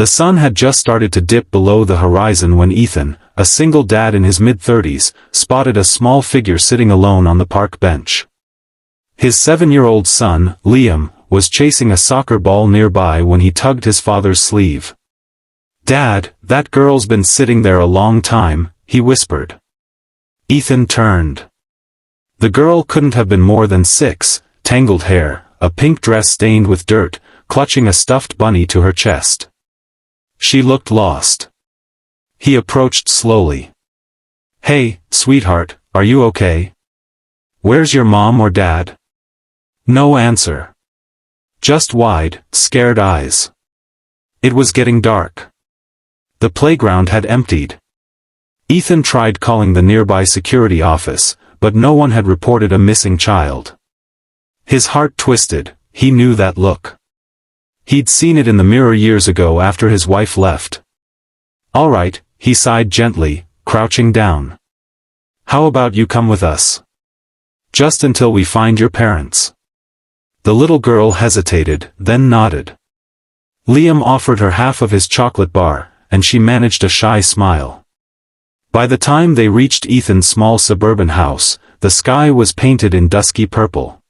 The sun had just started to dip below the horizon when Ethan, a single dad in his mid-30s, spotted a small figure sitting alone on the park bench. His 7-year-old son, Liam, was chasing a soccer ball nearby when he tugged his father's sleeve. "Dad, that girl's been sitting there a long time," he whispered. Ethan turned. The girl couldn't have been more than 6, tangled hair, a pink dress stained with dirt, clutching a stuffed bunny to her chest. She looked lost. He approached slowly. "Hey, sweetheart, are you okay? Where's your mom or dad?" No answer. Just wide, scared eyes. It was getting dark. The playground had emptied. Ethan tried calling the nearby security office, but no one had reported a missing child. His heart twisted, he knew that look. He'd seen it in the mirror years ago after his wife left. "All right," he sighed gently, crouching down. "How about you come with us? Just until we find your parents." The little girl hesitated, then nodded. Liam offered her half of his chocolate bar, and she managed a shy smile. By the time they reached Ethan's small suburban house, the sky was painted in dusky purple.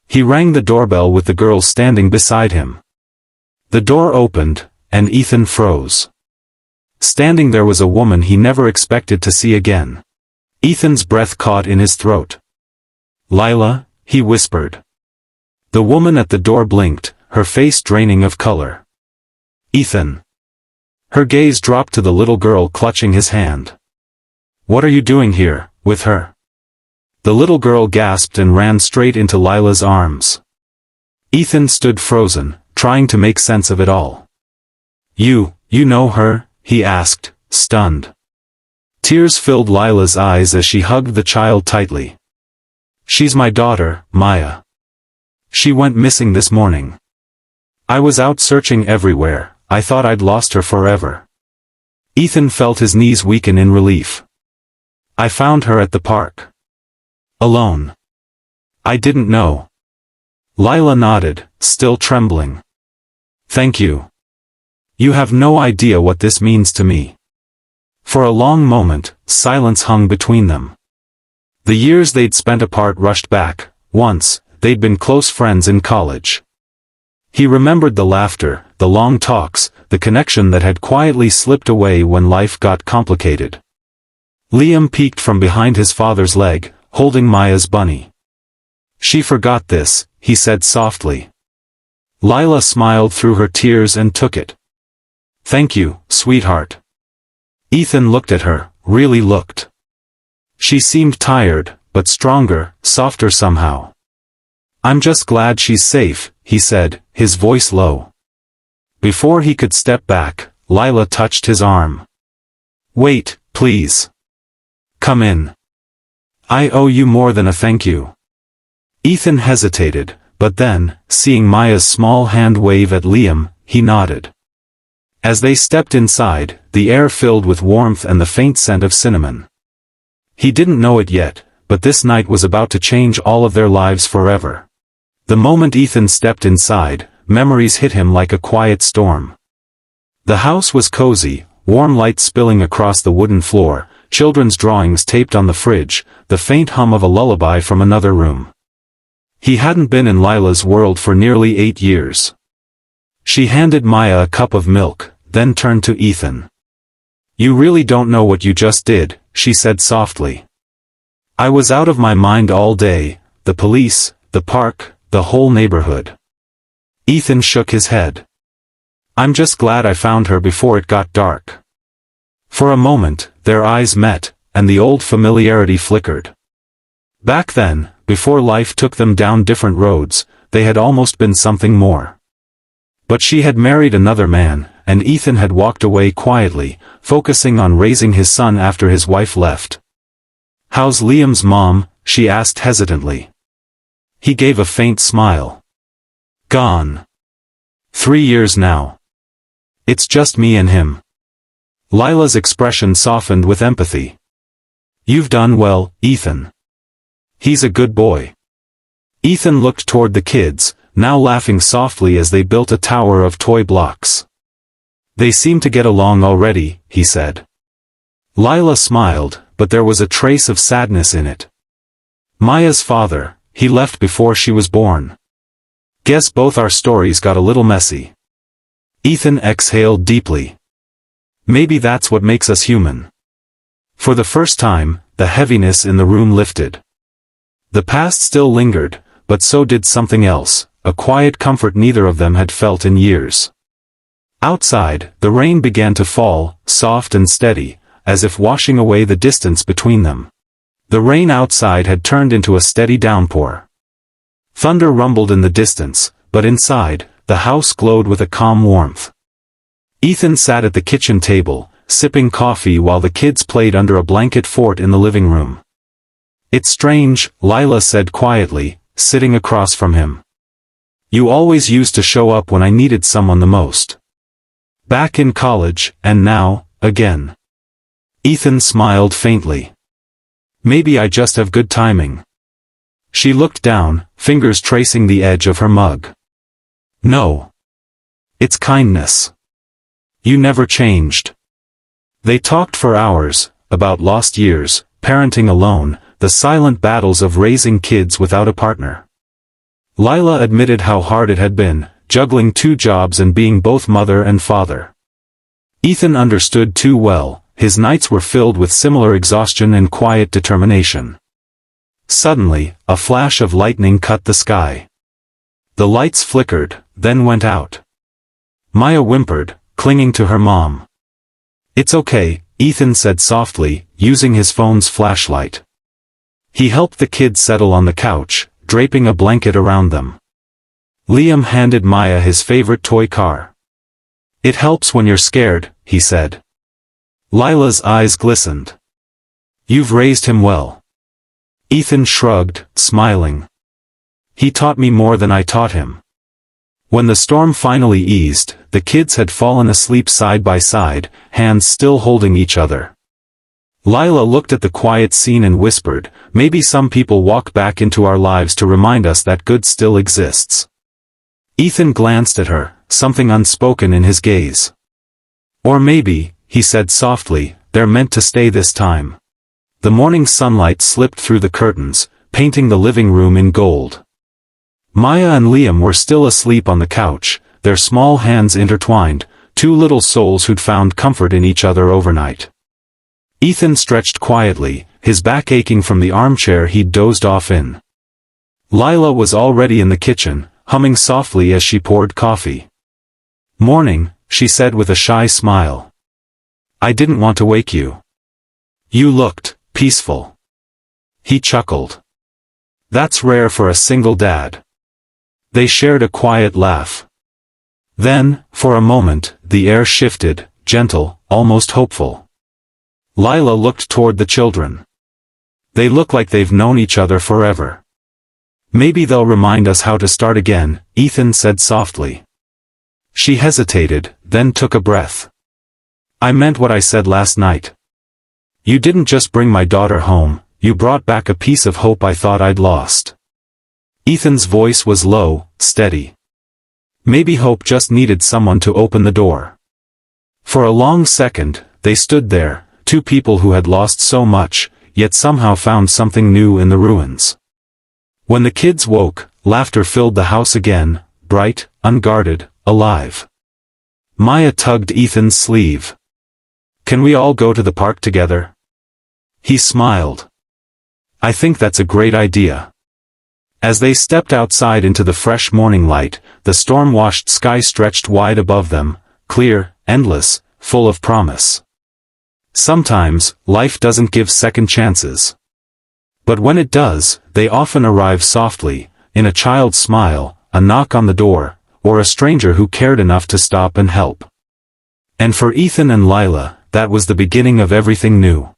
He rang the doorbell with the girl standing beside him. The door opened, and Ethan froze. Standing there was a woman he never expected to see again. Ethan's breath caught in his throat. "Lila," he whispered. The woman at the door blinked, her face draining of color. "Ethan." Her gaze dropped to the little girl clutching his hand. "What are you doing here, with her?" The little girl gasped and ran straight into Lila's arms. Ethan stood frozen, trying to make sense of it all. You know her?" he asked, stunned. Tears filled Lila's eyes as she hugged the child tightly. "She's my daughter, Maya. She went missing this morning. I was out searching everywhere, I thought I'd lost her forever." Ethan felt his knees weaken in relief. "I found her at the park. Alone. I didn't know." Lila nodded, still trembling. "Thank you. You have no idea what this means to me." For a long moment, silence hung between them. The years they'd spent apart rushed back. Once, they'd been close friends in college. He remembered the laughter, the long talks, the connection that had quietly slipped away when life got complicated. Liam peeked from behind his father's leg, holding Maya's bunny. "She forgot this," he said softly. Lila smiled through her tears and took it. "Thank you, sweetheart." Ethan looked at her, really looked. She seemed tired, but stronger, softer somehow. "I'm just glad she's safe," he said, his voice low. Before he could step back, Lila touched his arm. "Wait, please. Come in. I owe you more than a thank you." Ethan hesitated, but then, seeing Maya's small hand wave at Liam, he nodded. As they stepped inside, the air filled with warmth and the faint scent of cinnamon. He didn't know it yet, but this night was about to change all of their lives forever. The moment Ethan stepped inside, memories hit him like a quiet storm. The house was cozy, warm light spilling across the wooden floor, children's drawings taped on the fridge, the faint hum of a lullaby from another room. He hadn't been in Lila's world for nearly 8 years. She handed Maya a cup of milk, then turned to Ethan. "You really don't know what you just did," she said softly. "I was out of my mind all day, the police, the park, the whole neighborhood." Ethan shook his head. "I'm just glad I found her before it got dark." For a moment, their eyes met, and the old familiarity flickered. Back then, before life took them down different roads, they had almost been something more. But she had married another man, and Ethan had walked away quietly, focusing on raising his son after his wife left. "How's Liam's mom?" she asked hesitantly. He gave a faint smile. "Gone. 3 years now. It's just me and him." Lila's expression softened with empathy. "You've done well, Ethan. He's a good boy." Ethan looked toward the kids, now laughing softly as they built a tower of toy blocks. They seem to get along already, he said. Lila smiled, but there was a trace of sadness in it. Maya's father, he left before she was born. Guess both our stories got a little messy. Ethan exhaled deeply. Maybe that's what makes us human. For the first time, the heaviness in the room lifted. The past still lingered, but so did something else, a quiet comfort neither of them had felt in years. Outside, the rain began to fall, soft and steady, as if washing away the distance between them. The rain outside had turned into a steady downpour. Thunder rumbled in the distance, but inside, the house glowed with a calm warmth. Ethan sat at the kitchen table, sipping coffee while the kids played under a blanket fort in the living room. It's strange, Lila said quietly, sitting across from him. You always used to show up when I needed someone the most. Back in college, and now, again. Ethan smiled faintly. Maybe I just have good timing. She looked down, fingers tracing the edge of her mug. No. It's kindness. You never changed. They talked for hours, about lost years, parenting alone, the silent battles of raising kids without a partner. Lila admitted how hard it had been, juggling 2 jobs and being both mother and father. Ethan understood too well, his nights were filled with similar exhaustion and quiet determination. Suddenly, a flash of lightning cut the sky. The lights flickered, then went out. Maya whimpered, clinging to her mom. It's okay, Ethan said softly, using his phone's flashlight. He helped the kids settle on the couch, draping a blanket around them. Liam handed Maya his favorite toy car. It helps when you're scared, he said. Lila's eyes glistened. You've raised him well. Ethan shrugged, smiling. He taught me more than I taught him. When the storm finally eased, the kids had fallen asleep side by side, hands still holding each other. Lila looked at the quiet scene and whispered, maybe some people walk back into our lives to remind us that good still exists. Ethan glanced at her, something unspoken in his gaze. Or maybe, he said softly, they're meant to stay this time. The morning sunlight slipped through the curtains, painting the living room in gold. Maya and Liam were still asleep on the couch, their small hands intertwined, 2 little souls who'd found comfort in each other overnight. Ethan stretched quietly, his back aching from the armchair he'd dozed off in. Lila was already in the kitchen, humming softly as she poured coffee. Morning, she said with a shy smile. I didn't want to wake you. You looked peaceful. He chuckled. That's rare for a single dad. They shared a quiet laugh. Then, for a moment, the air shifted, gentle, almost hopeful. Lila looked toward the children. They look like they've known each other forever. Maybe they'll remind us how to start again, Ethan said softly. She hesitated, then took a breath. I meant what I said last night. You didn't just bring my daughter home, you brought back a piece of hope I thought I'd lost. Ethan's voice was low, steady. Maybe hope just needed someone to open the door. For a long second, they stood there, 2 people who had lost so much, yet somehow found something new in the ruins. When the kids woke, laughter filled the house again, bright, unguarded, alive. Maya tugged Ethan's sleeve. Can we all go to the park together? He smiled. I think that's a great idea. As they stepped outside into the fresh morning light, the storm-washed sky stretched wide above them, clear, endless, full of promise. Sometimes, life doesn't give second chances. But when it does, they often arrive softly, in a child's smile, a knock on the door, or a stranger who cared enough to stop and help. And for Ethan and Lila, that was the beginning of everything new.